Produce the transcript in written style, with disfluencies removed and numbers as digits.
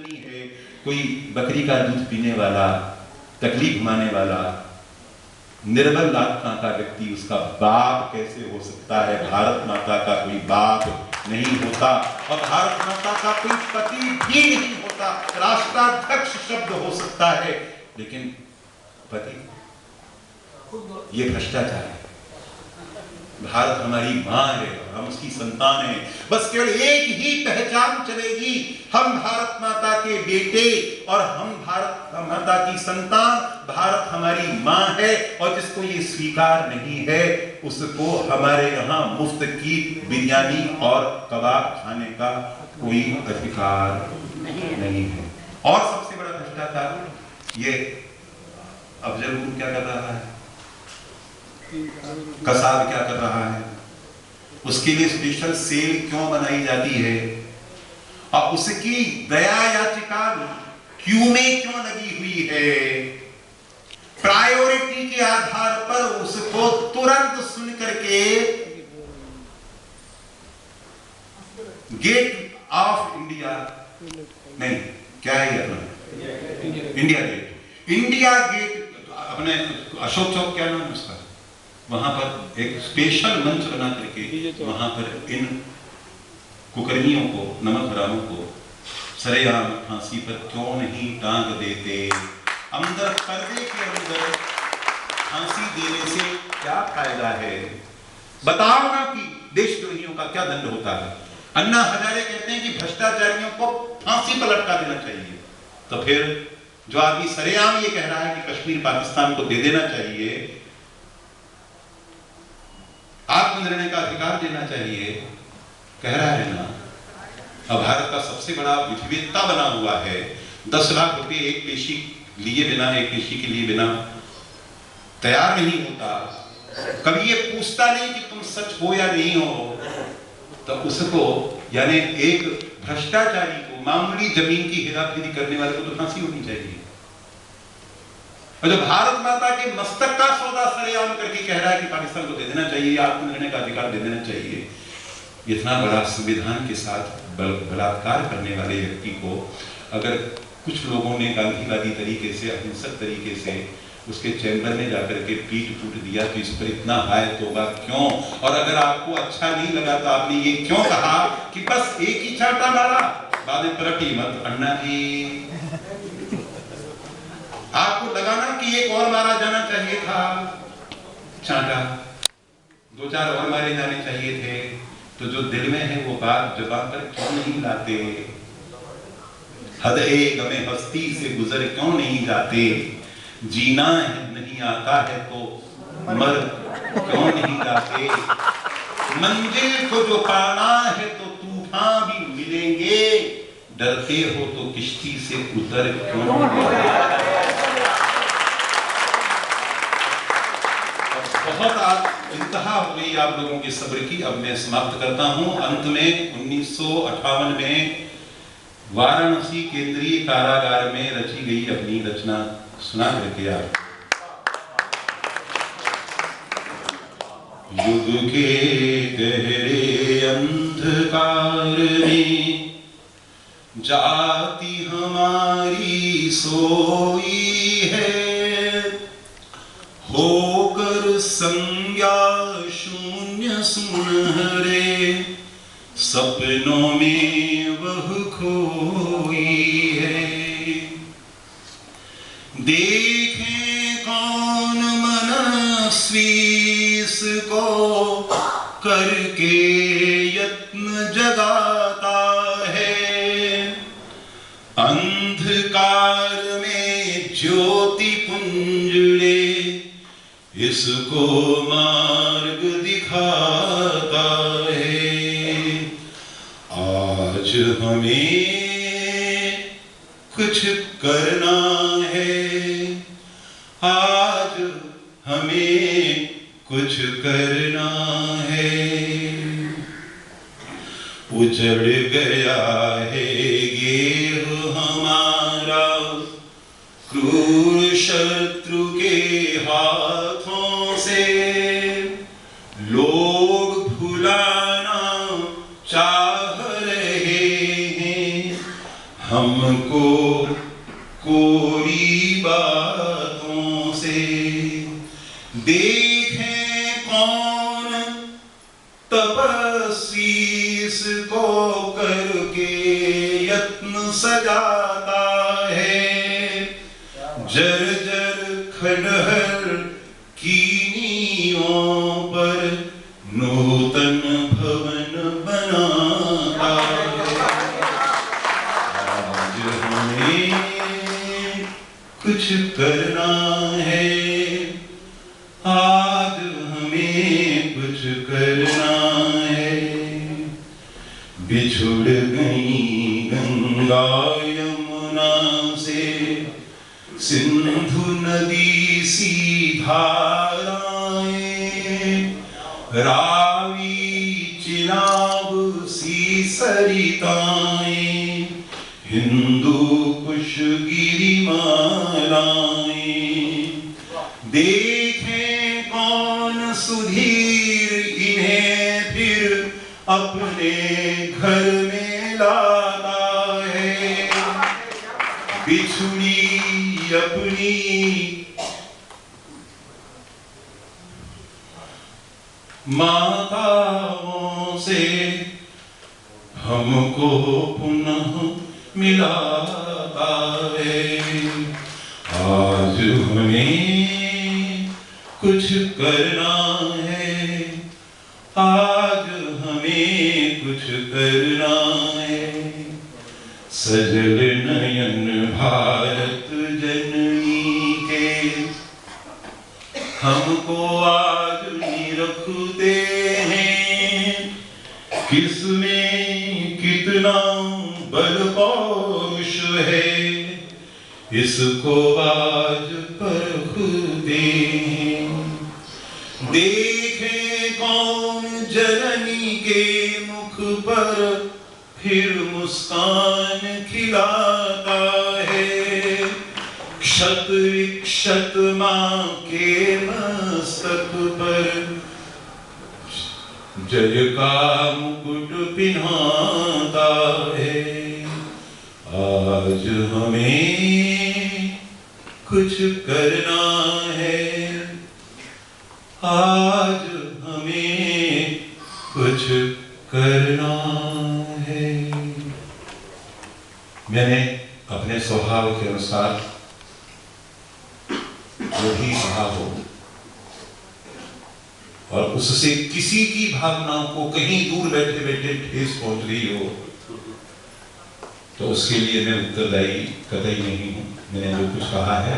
है कोई बकरी का दूध पीने वाला, तकलीफ माने वाला, निर्बल लाखों का व्यक्ति उसका बाप कैसे हो सकता है? भारत माता का कोई बाप नहीं होता और भारत माता का कोई पति भी नहीं होता। राष्ट्राध्यक्ष शब्द हो सकता है लेकिन पति, ये भ्रष्टाचार है। भारत हमारी मां है, हम उसकी संतान हैं। बस केवल एक ही पहचान चलेगी, हम भारत माता के बेटे और हम भारत माता की संतान। भारत हमारी मां है और जिसको ये स्वीकार नहीं है उसको हमारे यहाँ मुफ्त की बिरयानी और कबाब खाने का कोई अधिकार नहीं है। और सबसे बड़ा भ्रष्टाचार ये अफजल गुरु क्या कर रहा है, कसाब क्या कर रहा है, उसके लिए स्पेशल सेल क्यों बनाई जाती है और उसकी दया याचिका क्यों में क्यों लगी हुई है? प्रायोरिटी के आधार पर उसको तुरंत सुन करके गेट ऑफ इंडिया नहीं, क्या है अपना इंडिया गेट अपने अशोक चौक, क्या नाम है उसका, वहां पर एक स्पेशल मंच बना करके वहां पर इन कुकर्मियों को, नमक हरामों को सरेआम फांसी पर क्यों नहीं टांग देते? अंदर पर्दे के अंदर फांसी देने से क्या फायदा है? बताओ ना कि देशद्रोहियों का क्या दंड होता है। अन्ना हजारे कहते हैं कि भ्रष्टाचारियों को फांसी पर लटका देना चाहिए। तो फिर जो आदमी सरेआम ये कह रहा है कि कश्मीर पाकिस्तान को दे देना चाहिए, आत्मनिर्णय का अधिकार देना चाहिए, कह रहा है ना। अब भारत का सबसे बड़ा विधिवेत्ता बना हुआ है, 10 लाख रुपए एक पेशी लिए बिना, एक पेशी के लिए बिना तैयार नहीं होता। कभी ये पूछता नहीं कि तुम सच हो या नहीं हो। तो उसको, यानी एक भ्रष्टाचारी को, मामूली जमीन की हेराफेरी करने वाले को तो फांसी होनी चाहिए। और जो भारत माता के मस्तक का सौदा सरेआम करके कह रहा है कि पाकिस्तान को दे देना चाहिए, आत्मनिर्णय का अधिकार दे देना चाहिए, इतना बड़ा संविधान के साथ बलात्कार करने वाले व्यक्ति को अगर कुछ लोगों ने गांधीवादी तरीके से, अहिंसक तरीके से उसके चैम्बर में जाकर के पीट फूट दिया तो इस पर इतना हाय तौबा क्यों? और अगर आपको अच्छा नहीं लगा तो आपने ये क्यों कहा कि बस एक ही चाटा मारा, बाद में पलटी मत अन्ना जी। आपको लगा ना कि एक और मारा जाना चाहिए था चाटा, 2-4 और मारे जाने चाहिए थे। तो जो दिल में है वो बात जबान पर क्यों नहीं लाते? हद ए गमे हस्ती से गुजर क्यों नहीं जाते? जीना नहीं आता है तो मर क्यों नहीं जाते? मंजिल को जो पाना है तो तूफान भी मिलेंगे, डरते हो तो किश्ती से उतर क्यों नहीं जाते? बहुत इंतहा हो गई आप लोगों के सब्र की। अब मैं समाप्त करता हूं। अंत में 1958 में वाराणसी केंद्रीय कारागार में रची गई अपनी रचना सुना करके आप। युग के गहरे अंधकार में जाति हमारी सोई है, होकर संज्ञा शून्य सुनहरे सपनों में वह खोई है। देखें कौन मनस्वी इसको करके यत्न जगाता है, अंधकार में ज्योति पुंजड़े इसको मार्ग दिखाता है। आज हमें कुछ करना है, आज हमें कुछ करना है। उजड़ गया है गेह हमारा क्रूर शत्रु के हाथों से, लोग भुलाना चाह रहे हैं हमको को कोरी बातों से। देखें कौन तपस्वी इसको करके यत्न सजाता है। जर्जर खंडहर की नींवों पर नूतन भवन बनाता है। आज हमें कुछ करना है, आज हमें कुछ करना है। बिछुड़ गई गंगा यमुना से सिंधु नदी सी धाराएं, रावी चिनाब सी सरिताएं, हिंदू कुश गिरिमालाएं। देखें कौन सुधीर इन्हें फिर अपने घर में लाता है। बिछुड़ी अपनी माताओं से हमको पुनः मिलाता है। आज हमें कुछ करना है, आज हमें कुछ करना है। सजल नयन भारत जननी के हमको आज निरखते हैं। किसमें कितना बल पौरुष है, इसको आज परखते हैं। देखें कौन जननी के मुख पर फिर मुस्कान खिलाता है। क्षत विक्षत मां के मस्तक पर जय का मुकुट पिन्हाता है। आज हमें कुछ करना है, आज हमें कुछ करना है। मैंने अपने स्वभाव के अनुसार जो भी कहा हो और उससे किसी की भावनाओं को कहीं दूर बैठे बैठे ठेस पहुंच रही हो तो उसके लिए मैं उत्तरदायी कतई नहीं हूं। मैंने जो कुछ कहा है